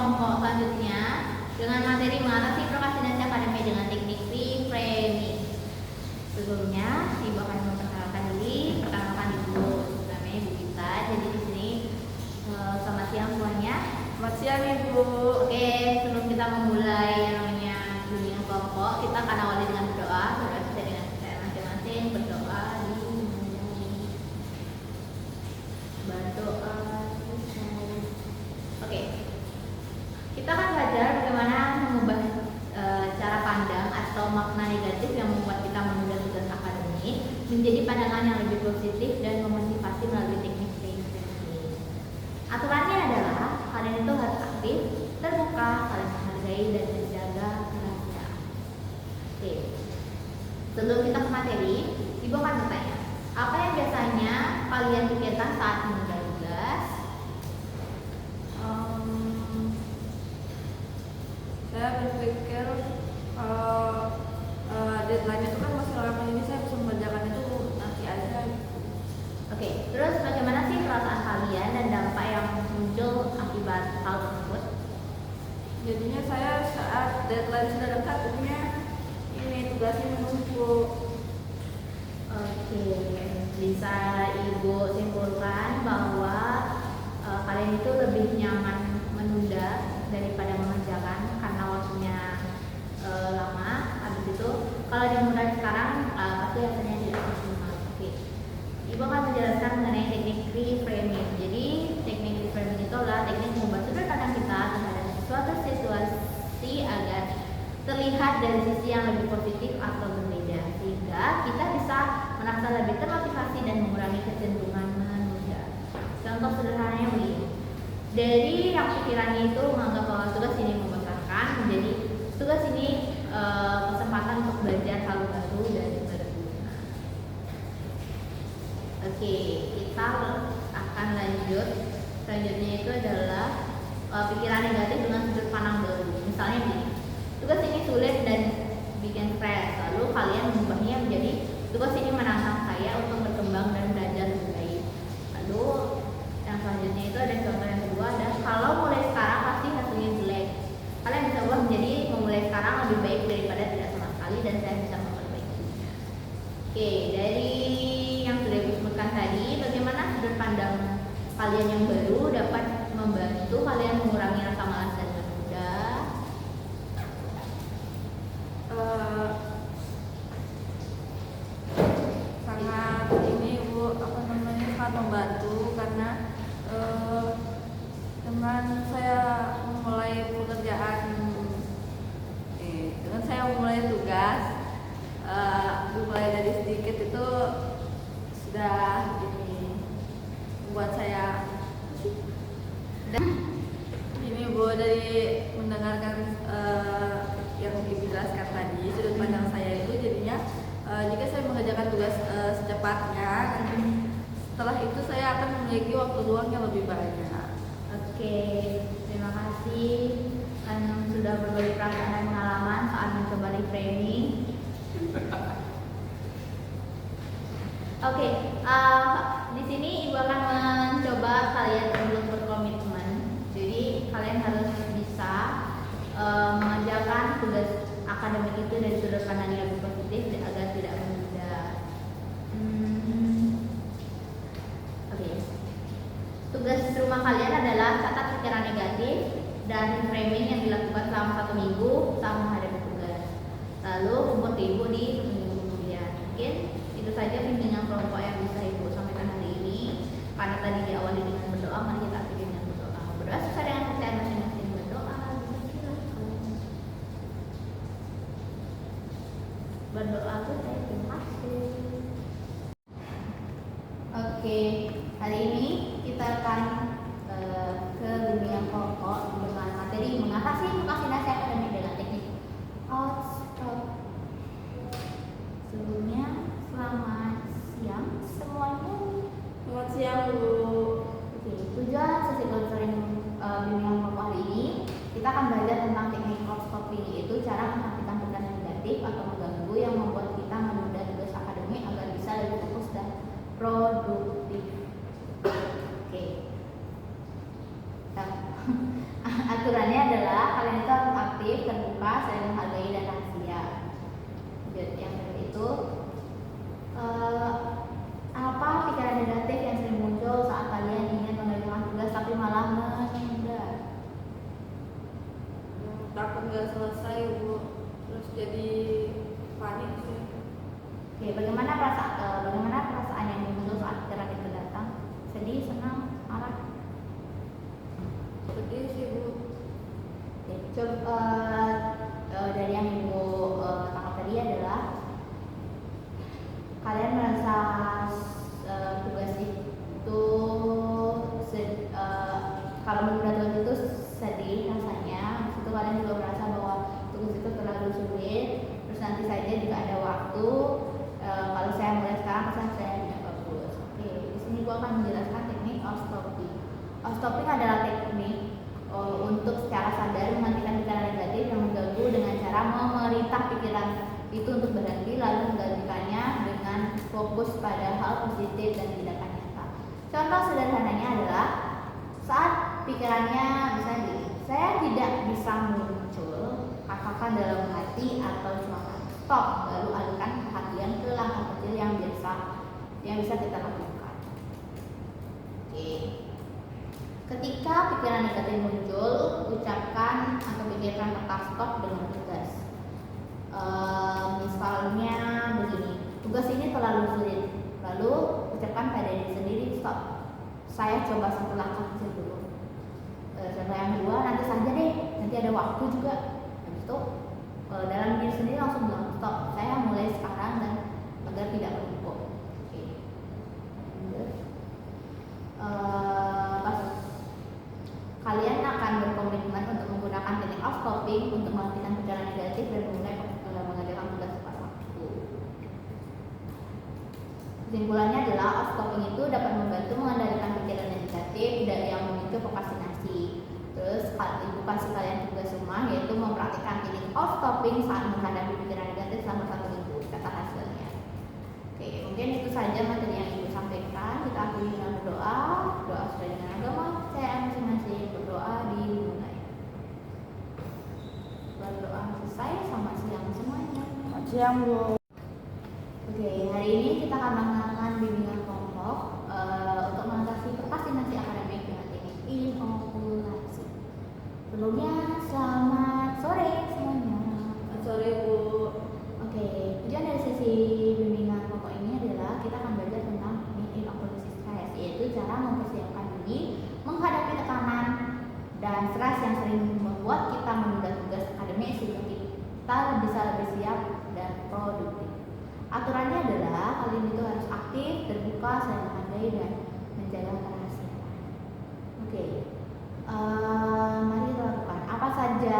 kelompok selanjutnya dengan materi mengatasi prokrastinasi akademik dengan teknik reframing. Sebelumnya, Ibu akan memperkenalkan diri. Perkenalkan Ibu, namanya Ibu Gita. Jadi di sini selamat siang semuanya. Selamat siang Ibu. Oke, sebelum kita memulai yang namanya dunia kelompok, kita akan awali dengan berdoa. Saudara bisa dengan saya masing-masing berdoa di berdoa. Oke, kita akan belajar bagaimana mengubah cara pandang atau makna negatif yang membuat kita menunda tugas akademik menjadi pandangan yang lebih positif dan memotivasi melalui teknik reframing. Aturannya adalah kalian itu harus aktif, terbuka, saling menghargai dan menjaga kerahasiaan. Oke, sebelum kita ke materi, Ibu akan bertanya, apa yang biasanya kalian pikirkan saat menunda tugas? Saya berpikir deadline itu kan masih lama, ini saya bisa mengerjakan itu nanti aja. Oke, terus bagaimana sih perasaan kalian dan dampak yang muncul akibat hal tersebut? Jadinya saya saat deadline sudah dekat, punya ini tugasnya menumpuk. Oke, bisa Ibu simpulkan bahwa kalian itu lebih nyaman menunda daripada mengerjakan karena waktunya lama. Habis itu kalau dimulai sekarang pasti hasilnya tidak maksimal. Oke, Ibu akan menjelaskan mengenai teknik reframing. Jadi teknik reframing itu adalah teknik mengubah sudut pandang kita terhadap suatu situasi agar terlihat dari sisi yang lebih positif atau berbeda, sehingga kita bisa merasa lebih termotivasi dan mengurangi kecenderungan menunda. Contoh sederhananya begini, dari yang pikirannya itu menganggap bahwa tugas ini membosankan menjadi tugas ini kesempatan untuk belajar hal baru dan berguna. Oke, kita akan lanjut. Selanjutnya itu adalah pikiran negatif dengan sudut pandang baru. Misalnya begini, tugas ini sulit dan bikin stres, lalu kalian mengubahnya menjadi tugas ini menantang saya untuk berkembang dan belajar lebih baik. Lalu yang selanjutnya itu ada contoh yang kedua, ada kalau mulai sekarang pasti hasilnya jelek. Kalian bisa ubah menjadi memulai sekarang lebih baik daripada tidak sama sekali dan saya bisa memperbaikinya. Oke, dari yang sudah disebutkan tadi, bagaimana sudut pandang kalian yang baru dapat membantu kalian mengurangi rasa malas dan menunda? Sangat ini Bu, sangat membantu karena dengan saya memulai pekerjaan, dengan saya memulai tugas, mulai dari sedikit itu sudah ini membuat saya ini Bu, dari mendengarkan yang Ibu jelaskan tadi sudut pandang saya itu jadinya jika saya mengerjakan tugas secepatnya, setelah itu saya akan memiliki waktu luang yang lebih banyak. Oke, terima kasih yang sudah berbagi perasaan dan pengalaman saat mencoba reframing. Oke, di sini Ibu akan mencoba kalian untuk berkomitmen. Jadi kalian harus bisa mengerjakan tugas akademik itu dari sudut pandang yang lebih positif agar tidak menunda. Oke. Tugas rumah kalian adalah catat pikiran negatif dan framing yang dilakukan selama 1 minggu saat menghadapi tugas. Lalu kumpul Ibu di minggu kemudian. Mungkin itu saja bimbingan kelompok yang bisa Ibu sampaikan hari ini. Karena tadi diawali dengan berdoa, mari kita akhiri dengan berdoa. Berdoa sesuai dengan kepercayaan masing-masing. Berdoa, berdoa tuh saya terima kasih. Oke, hari ini kita akan ke bimbingan kelompok dengan materi mengatasi prokrastinasi akademik dengan teknik outstop. Sebelumnya, selamat siang semuanya. Selamat siang Bu. Oke, tujuan sesi counseling bimbingan kelompok hari ini kita akan belajar tentang teknik outstop ini, yaitu cara menghentikan pikiran negatif atau mengganggu yang membuat kita menunda tugas akademik agar bisa lebih fokus dan produktif. Oke. Aturannya eh, dari yang ibu tangkap tadi adalah kalian merasa tugas itu kalau menunda tugas itu sedih rasanya. Habis itu kalian juga merasa bahwa tugas itu terlalu sulit. Terus nanti saja jika ada waktu, kalau saya mulai sekarang pesan saya tidak bagus. Oke, di sini gua akan menjelaskan teknik off-stopping. Off-stopping adalah teknik untuk secara sadar menghentikan pikiran negatif yang mengganggu dengan cara memerintah pikiran itu untuk berhenti, lalu menggantikannya dengan fokus pada hal positif dan tindakan nyata. Contoh sederhananya adalah saat pikirannya misalnya saya tidak bisa muncul, katakan dalam hati atau cuma stop, lalu alihkan perhatian ke langkah kecil yang bisa kita lakukan. Oke. Ketika pikiran negatif muncul, ucapkan atau pikirkan kata stop dengan tegas. Misalnya begini, tugas ini terlalu sulit. Lalu ucapkan pada diri sendiri stop. Saya coba satu langkah kecil dulu. Coba yang kedua nanti saja deh, nanti ada waktu juga. Habis itu dalam diri sendiri langsung bilang stop. Saya mulai sekarang dan agar tidak menumpuk. Oke. Pas kalian akan berkomitmen untuk menggunakan teknik off-stopping untuk menghentikan pikiran negatif dan mulai mengerjakan tugas tepat waktu. Kesimpulannya adalah off-stopping itu dapat membantu mengendalikan pikiran negatif dari yang memicu prokrastinasi. Terus ibu kasih kalian tugas rumah yaitu mempraktikkan teknik off-stopping saat menghadapi pikiran negatif selama 1 minggu. Kata hasilnya. Oke, mungkin itu saja materi yang ibu sampaikan. Kita akhiri dengan berdoa. Doa sesuai dengan agama. Saya masing-masing berdoa dimulai. Berdoa selesai. Selamat siang semuanya. Selamat siang, Bu. Oke, hari ini kita akan melakukan bimbingan kelompok untuk mengatasi prokrastinasi akademik dengan teknik inokulasi. Sebelumnya, selamat sore semuanya. Selamat sore, Bu. Oke, tujuan dari sesi bimbingan kelompok ini adalah kita akan belajar tentang teknik inokulasi stres, yaitu cara mempersiapkan diri menghadapi tekanan dan stres yang sering membuat kita menunda tugas akademik sehingga kita bisa lebih siap dan produktif. Aturannya adalah kalian itu harus aktif, terbuka, saling menghargai dan menjaga kerahasiaan. Oke, mari kita lakukan. Apa saja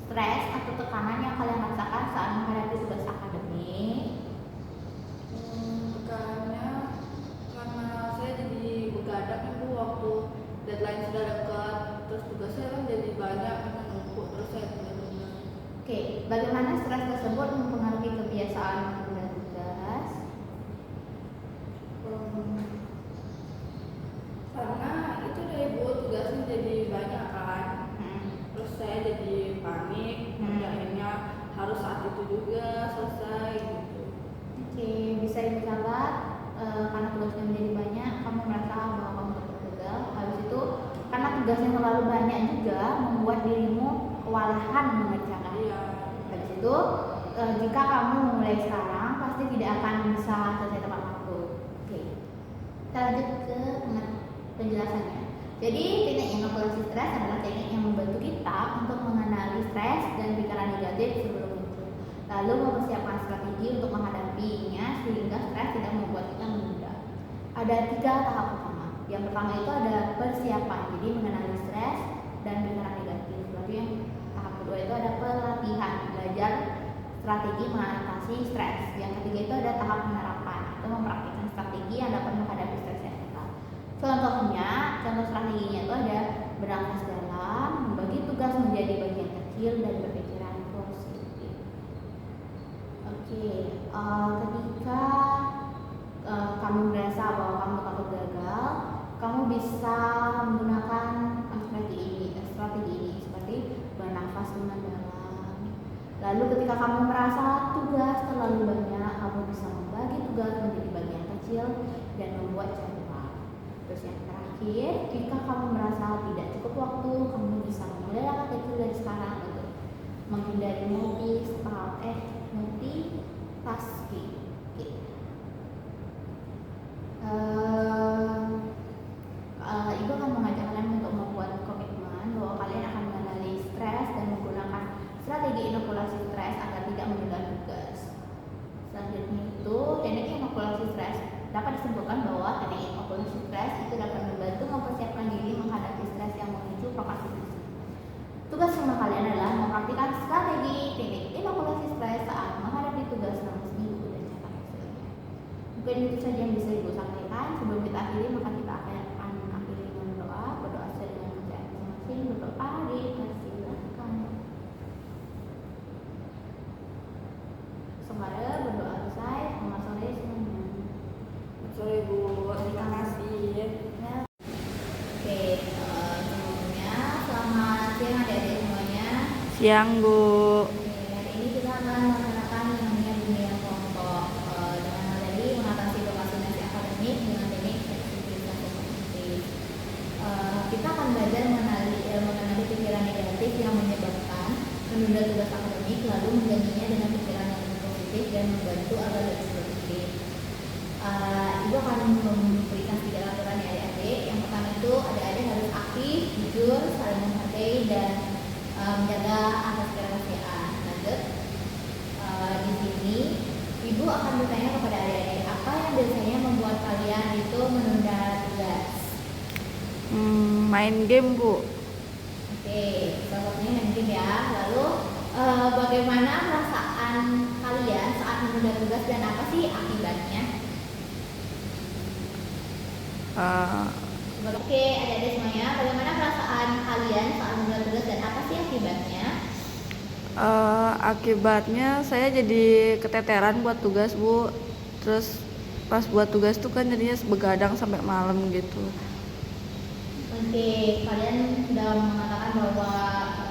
stres atau tekanan yang kalian rasakan saat menghadapi tugas akademik? Tekanannya karena saya jadi begadang itu waktu deadline sudah dekat, terus tugasnya kan jadi banyak karena numpuk, terus saya benar-benar. Oke, bagaimana stres tersebut mempengaruhi kebiasaan menunda tugas? Karena itu dari Bu tugasnya jadi banyak kan, terus saya jadi panik, akhirnya harus saat itu juga selesai gitu. Oke, bisa dicatat karena tugasnya menjadi banyak, kamu merasa bahwa kamu tergagal. Habis itu karena tugasnya terlalu banyak juga membuat dirimu kewalahan mengerjakan. Iya. Habis itu jika kamu memulai sekarang pasti tidak akan bisa selesai tepat waktu. Oke, kita lanjut ke penjelasannya. Jadi teknik inokulasi stres adalah teknik yang membantu kita untuk mengenali stres dan pikiran negatif sebelum muncul, lalu mempersiapkan strategi untuk menghadapinya sehingga stres tidak membuat kita menunda. Ada 3 tahap utama. Yang pertama itu ada persiapan, jadi mengenali stres dan pikiran negatif. Lalu yang tahap kedua itu ada pelatihan, belajar strategi mengatasi stres. Yang ketiga itu ada tahap penerapan, itu mempraktikkan strategi yang dapat menghadapi stres yang kita. Contoh strateginya itu ada bernafas dalam, membagi tugas menjadi bagian kecil dan berpikiran positif. Oke, ketika kamu merasa bahwa kamu takut gagal, kamu bisa menggunakan strategi ini seperti bernafas dengan dalam. Lalu ketika kamu merasa tugas terlalu banyak, kamu bisa membagi tugas menjadi bagian kecil dan membuat jadwal. Terus yang terakhir, jika kamu merasa tidak cukup waktu, kamu bisa memulai langkah kecil dari sekarang untuk menghindari multitasking. Ibu akan mengajak kalian untuk membuat komitmen bahwa kalian akan mengenali stres siang, Bu. Oke, hari ini kita akan melaksanakan yang namanya dunia kelompok dengan materi mengatasi prokrastinasi akademik dengan teknik fleksibilitas kognitif. Kita akan belajar mengenali pikiran negatif yang menyebabkan menunda tugas akademik, lalu menggantinya dengan pikiran yang lebih positif dan membantu agar lebih produktif. Ibu akan memberikan 3 aturan ya adik-adik. Yang pertama itu adik-adik harus aktif, jujur, saling menghargai, dan menjaga atas kerahasiaan. Lanjut, di sini ibu akan bertanya kepada adik-adik, apa yang biasanya membuat kalian itu menunda tugas? Main game, Bu. Oke, salah satunya main game ya. Lalu bagaimana perasaan kalian saat menunda tugas dan apa sih akibatnya? Oke, adik-adik semuanya, bagaimana perasaan kalian saat menunda tugas dan apa sih akibatnya? Akibatnya saya jadi keteteran buat tugas, Bu. Terus pas buat tugas tuh kan jadinya begadang sampai malam gitu. Oke, kalian sudah mengatakan bahwa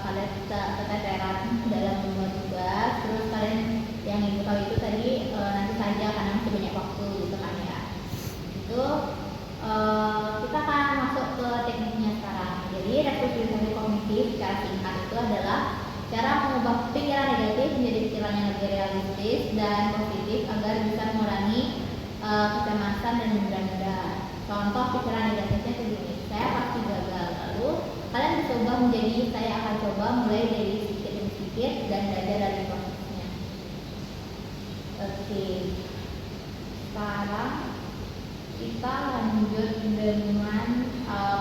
kalian keteteran dalam membuat tugas. Terus kalian yang ibu tahu itu tadi nanti saja karena masih banyak waktu gitu kan ya. Itu kita akan masuk ke tekniknya sekarang. Jadi restrukturisasi kognitif secara singkat itu adalah cara mengubah pikiran negatif menjadi pikiran yang lebih realistis dan positif agar bisa mengurangi kecemasan dan menunda-nunda. Contoh pikiran negatifnya begini, saya pasti gagal. Lalu kalian bisa ubah menjadi saya akan coba, mulai dari sedikit demi sedikit dan belajar dari prosesnya. Oke, sekarang kita lanjut dengan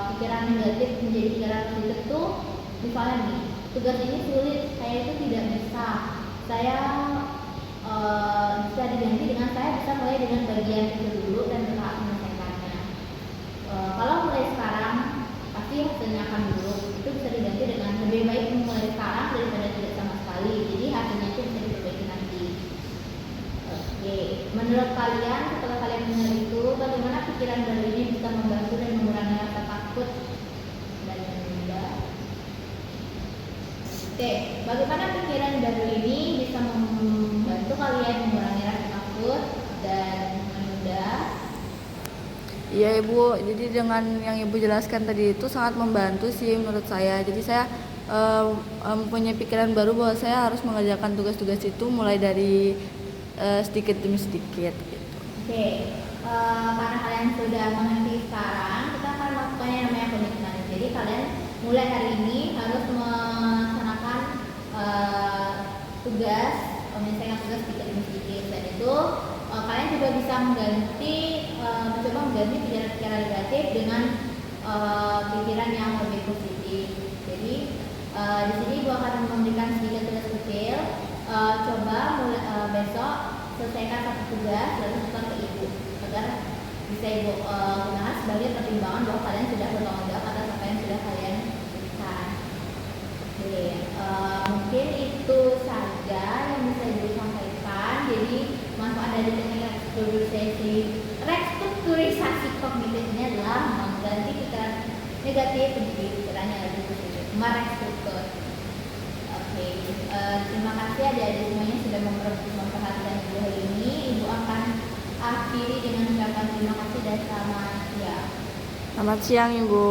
pikiran negatif menjadi pikiran positif tuh. Misalnya nih, tugas ini sulit, saya itu tidak bisa. Saya bisa diganti dengan saya bisa mulai dengan bagian itu dulu dan bertahap menyelesaikannya. Kalau mulai sekarang pasti hasilnya akan buruk. Itu bisa diganti dengan lebih baik mulai sekarang daripada tidak sama sekali. Jadi hasilnya itu bisa diperbaiki nanti. Oke, menurut kalian setelah kalian dengar itu, bagaimana pikiran baru ini bisa membantu dan mengurangi rasa takut dan menunda? Oke, bagaimana pikiran baru ini bisa membantu kalian mengurangi rasa takut dan menunda? Iya, Ibu. Jadi dengan yang Ibu jelaskan tadi itu sangat membantu sih menurut saya. Jadi saya punya pikiran baru bahwa saya harus mengerjakan tugas-tugas itu mulai dari sedikit demi sedikit gitu. Oke, karena kalian sudah mengerti sekarang, kita akan melakukan yang namanya komitmen. Jadi kalian mulai hari ini harus melaksanakan tugas, menyelesaikan tugas sedikit demi sedikit. Dan itu kalian juga bisa mencoba mengganti pikiran-pikiran negatif dengan pikiran yang lebih positif. Jadi di sini ibu akan memberikan sedikit tugas kecil. Coba besok selesaikan satu tugas lalu setor ke ibu agar bisa ibu gunakan sebagai pertimbangan bahwa kalian sudah bertanggung jawab atas apa yang sudah kalian berikan. Oke, mungkin itu saja yang bisa ibu sampaikan. Jadi manfaat dari teknik restrukturisasi kognitif ini adalah mengganti pikiran negatif menjadi pikiran yang lebih positif, merestruktur. Oke, terima kasih adik-adik semuanya sudah memperhatikan ibu hari ini. Ibu akan akhiri dengan ucapan terima kasih dan selamat siang. Selamat siang, Ibu.